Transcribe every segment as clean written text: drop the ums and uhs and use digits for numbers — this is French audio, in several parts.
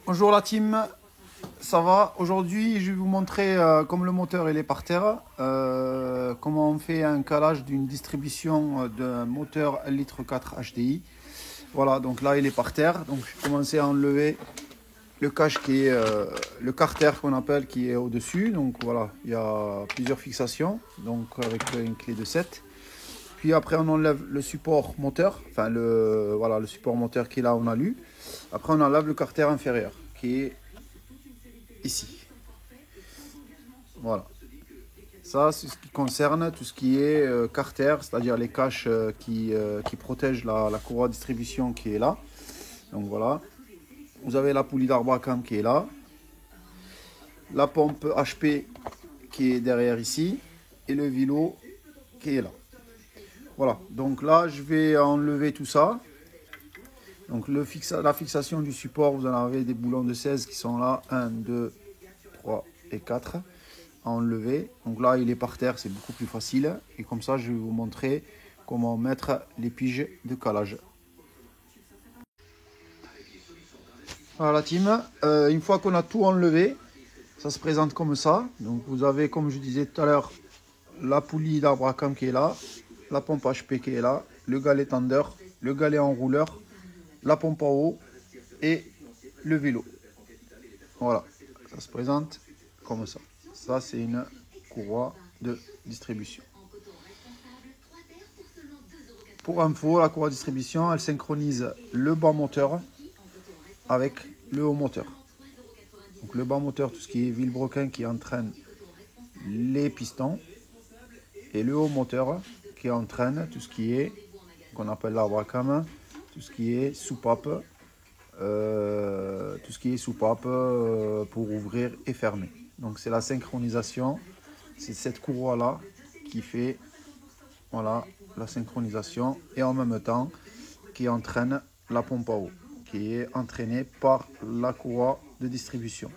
Bonjour la team, ça va? Aujourd'hui, je vais vous montrer comme le moteur il est par terre, comment on fait un calage d'une distribution d'un moteur 1,4 litre HDI. Voilà, donc là il est par terre, donc je vais commencer à enlever le cache qui est le carter qu'on appelle qui est au-dessus. Donc voilà, il y a plusieurs fixations, donc avec une clé de 7. Puis après on enlève le support moteur, enfin le support moteur qui est là, on a lu. Après on enlève le carter inférieur qui est ici. Voilà. Ça c'est ce qui concerne tout ce qui est carter, c'est-à-dire les caches qui protègent la courroie de distribution qui est là. Donc voilà. Vous avez la poulie d'arbre à cam qui est là. La pompe HP qui est derrière ici. Et le vélo qui est là. Voilà, donc là je vais enlever tout ça. Donc la fixation du support, vous en avez des boulons de 16 qui sont là. 1, 2, 3 et 4 à enlever. Donc là il est par terre, c'est beaucoup plus facile. Et comme ça je vais vous montrer comment mettre les piges de calage. Voilà la team, une fois qu'on a tout enlevé, ça se présente comme ça. Donc vous avez, comme je disais tout à l'heure, la poulie d'arbre à cam qui est là, la pompe HP qui est là, le galet tendeur, le galet enrouleur, la pompe à eau et le vélo. Voilà, ça se présente comme ça. Ça c'est une courroie de distribution. Pour info, la courroie de distribution, elle synchronise le bas moteur avec le haut moteur. Donc le bas moteur, tout ce qui est vilebrequin qui entraîne les pistons, et le haut moteur qui entraîne tout ce qui est, qu'on appelle l'arbre à cam, tout ce qui est soupape, pour ouvrir et fermer. Donc c'est la synchronisation, c'est cette courroie là qui fait, voilà, la synchronisation, et en même temps qui entraîne la pompe à eau, qui est entraînée par la courroie de distribution.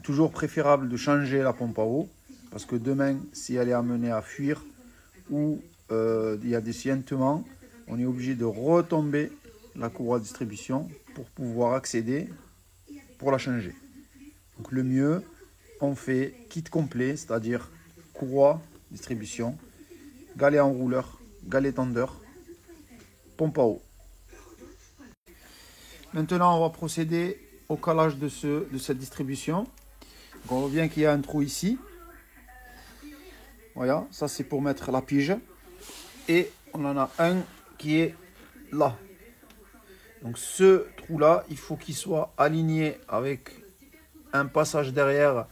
Toujours préférable de changer la pompe à eau, parce que demain, si elle est amenée à fuir ou il y a des scientements, on est obligé de retomber la courroie de distribution pour pouvoir accéder, pour la changer. Donc le mieux, on fait kit complet, c'est-à-dire courroie, distribution, galet enrouleur, galet tendeur, pompe à eau. Maintenant, on va procéder au calage de cette distribution. Donc, on voit bien qu'il y a un trou ici. Voilà, ça c'est pour mettre la pige. Et on en a un qui est là. Donc ce trou là, il faut qu'il soit aligné avec un passage derrière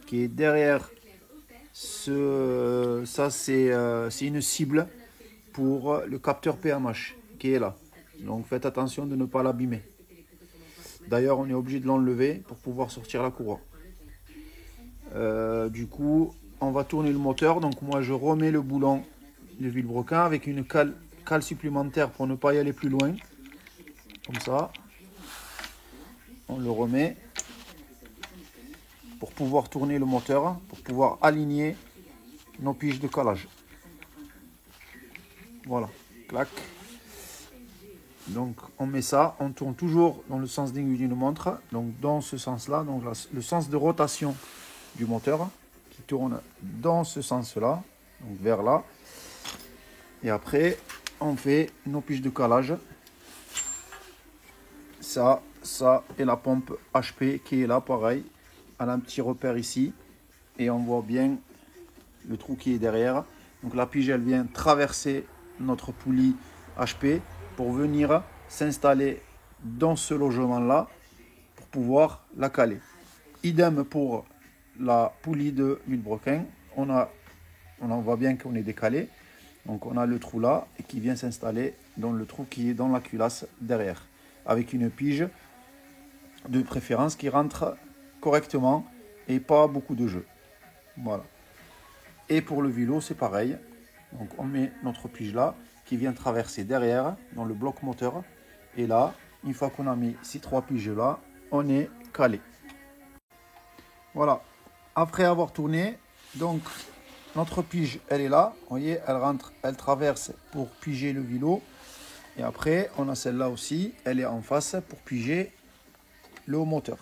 qui est derrière ça c'est une cible pour le capteur PMH qui est là. Donc faites attention de ne pas l'abîmer. D'ailleurs on est obligé de l'enlever pour pouvoir sortir la courroie. Du coup on va tourner le moteur. Donc moi je remets le boulon de vilebrequin avec une cale supplémentaire pour ne pas y aller plus loin. Comme ça. On le remet pour pouvoir tourner le moteur, pour pouvoir aligner nos piges de calage. Voilà, clac. Donc on met ça, on tourne toujours dans le sens d'aiguille d'une montre, donc dans ce sens-là, donc le sens de rotation du moteur qui tourne dans ce sens-là, donc vers là. Et après, on fait nos piges de calage. Ça et la pompe HP qui est là, pareil. Elle a un petit repère ici et on voit bien le trou qui est derrière. Donc la pige elle vient traverser notre poulie HP pour venir s'installer dans ce logement là pour pouvoir la caler. Idem pour la poulie de vilebrequin. On voit bien qu'on est décalé. Donc on a le trou là et qui vient s'installer dans le trou qui est dans la culasse derrière, avec une pige de préférence qui rentre correctement et pas beaucoup de jeu. Voilà. Et pour le vélo, c'est pareil. Donc on met notre pige là qui vient traverser derrière dans le bloc moteur. Et là, une fois qu'on a mis ces trois piges là, on est calé. Voilà. Après avoir tourné, donc notre pige, elle est là. Vous voyez, elle rentre, elle traverse pour piger le vélo. Et après, on a celle-là aussi. Elle est en face pour piger le haut moteur.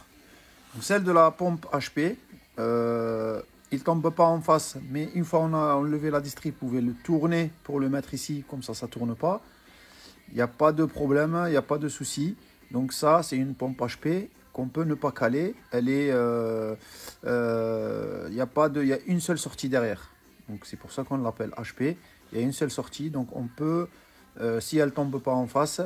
Donc, celle de la pompe HP, il ne tombe pas en face, mais une fois on a enlevé la distrib, vous pouvez le tourner pour le mettre ici, comme ça ne tourne pas. Il n'y a pas de problème, il n'y a pas de souci. Donc ça, c'est une pompe HP qu'on peut ne pas caler. Elle est, il y a une seule sortie derrière. Donc c'est pour ça qu'on l'appelle HP. Il y a une seule sortie, donc on peut, si elle ne tombe pas en face,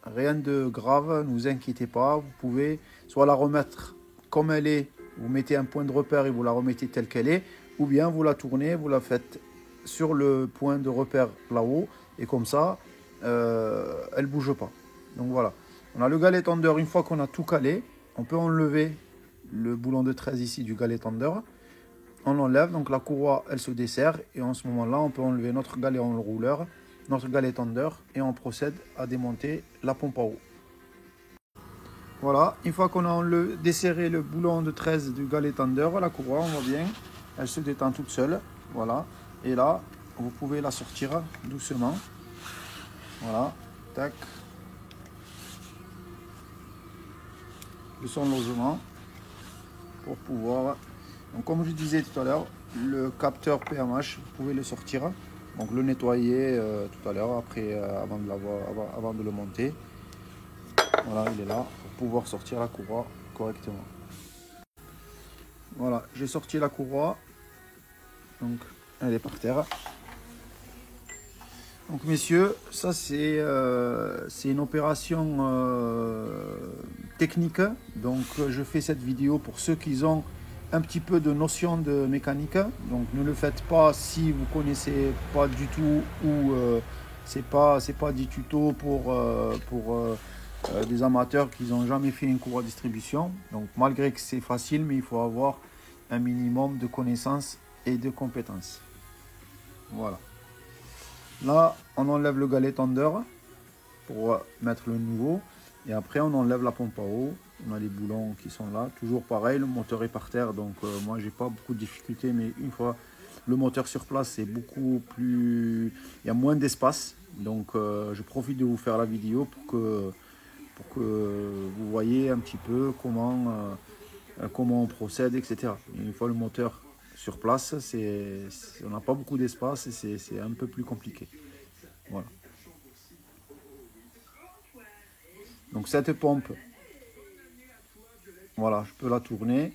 rien de grave, ne vous inquiétez pas. Vous pouvez soit la remettre comme elle est, vous mettez un point de repère et vous la remettez telle qu'elle est, ou bien vous la tournez, vous la faites sur le point de repère là-haut, et comme ça, elle ne bouge pas. Donc voilà, on a le galet tendeur. Une fois qu'on a tout calé, on peut enlever le boulon de 13 ici du galet tendeur. On l'enlève, donc la courroie elle se dessert, et en ce moment là on peut enlever notre galet enrouleur, notre galet tendeur, et on procède à démonter la pompe à eau. Voilà, une fois qu'on a desserré le boulon de 13 du galet tendeur, la courroie, on voit bien, elle se détend toute seule. Voilà, et là vous pouvez la sortir doucement. Voilà, tac, de son logement pour pouvoir. Donc comme je disais tout à l'heure, le capteur PMH, vous pouvez le sortir, donc le nettoyer tout à l'heure après avant de le monter. Voilà, il est là pour pouvoir sortir la courroie correctement. Voilà, j'ai sorti la courroie, donc elle est par terre. Donc messieurs, ça c'est une opération technique. Donc je fais cette vidéo pour ceux qui ont un petit peu de notion de mécanique. Donc ne le faites pas si vous connaissez pas du tout, ou c'est pas des tutos pour des amateurs qui n'ont jamais fait une courroie distribution. Donc malgré que c'est facile, mais il faut avoir un minimum de connaissances et de compétences. Voilà. Là, on enlève le galet tendeur pour mettre le nouveau. Et après, on enlève la pompe à eau. On a les boulons qui sont là. Toujours pareil, le moteur est par terre. Donc, moi, j'ai pas beaucoup de difficultés. Mais une fois le moteur sur place, c'est beaucoup plus... Il y a moins d'espace. Donc, je profite de vous faire la vidéo pour que vous voyez un petit peu comment on procède, etc. Et une fois le moteur sur place, on n'a pas beaucoup d'espace et c'est un peu plus compliqué. Voilà. Donc cette pompe, voilà, je peux la tourner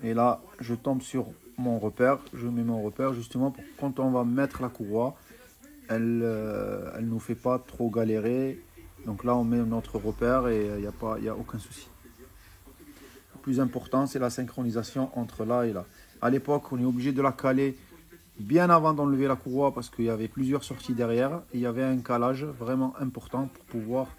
et là je tombe sur mon repère. Je mets mon repère justement pour quand on va mettre la courroie, elle nous fait pas trop galérer. Donc là on met notre repère et il n'y a aucun souci. Le plus important, c'est la synchronisation entre là et là. À l'époque, on est obligé de la caler bien avant d'enlever la courroie parce qu'il y avait plusieurs sorties derrière. Et il y avait un calage vraiment important pour pouvoir,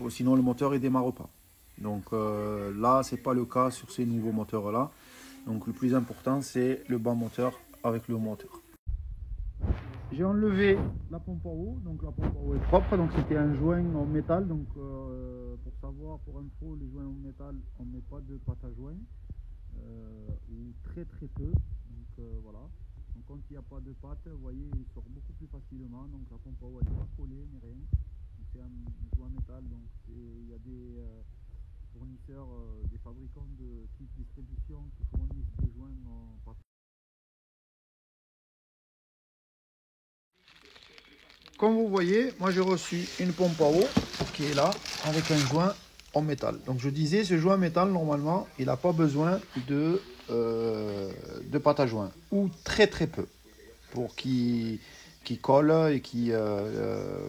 sinon le moteur ne démarre pas. Donc là, c'est pas le cas sur ces nouveaux moteurs là. Donc le plus important, c'est le bas moteur avec le moteur. J'ai enlevé la pompe à eau, donc la pompe à eau est propre, donc c'était un joint en métal. Donc pour savoir, pour info, les joints en métal, on ne met pas de pâte à joint, ou très peu. Donc voilà. Donc quand il n'y a pas de pâte, vous voyez, il sort beaucoup plus facilement. Donc la pompe à eau elle n'est pas collée ni rien. Donc c'est un joint métal. Donc il y a des fournisseurs, des fabricants de kits distribution qui fournissent des joints en pâte. Comme vous voyez, moi j'ai reçu une pompe à eau qui est là avec un joint en métal. Donc je disais, ce joint métal normalement il n'a pas besoin de pâte à joint, ou très peu, pour qu'il colle et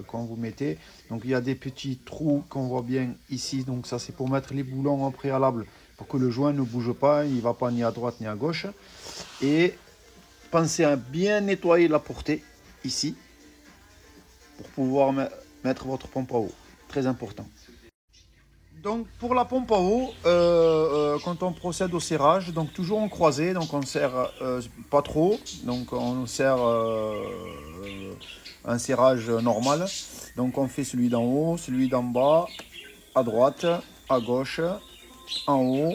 quand vous mettez. Donc il y a des petits trous qu'on voit bien ici. Donc ça c'est pour mettre les boulons en préalable pour que le joint ne bouge pas, il ne va pas ni à droite ni à gauche. Et pensez à bien nettoyer la portée ici, pour pouvoir mettre votre pompe à eau. Très important. Donc pour la pompe à eau, quand on procède au serrage, donc toujours en croisée, donc on serre pas trop, donc on serre un serrage normal. Donc on fait celui d'en haut, celui d'en bas, à droite, à gauche, en haut,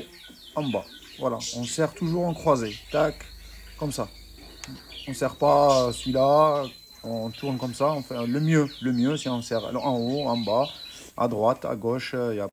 en bas. Voilà, on serre toujours en croisée, tac, comme ça. On ne serre pas celui-là, on tourne comme ça. On fait le mieux, c'est on serre en haut, en bas, à droite, à gauche.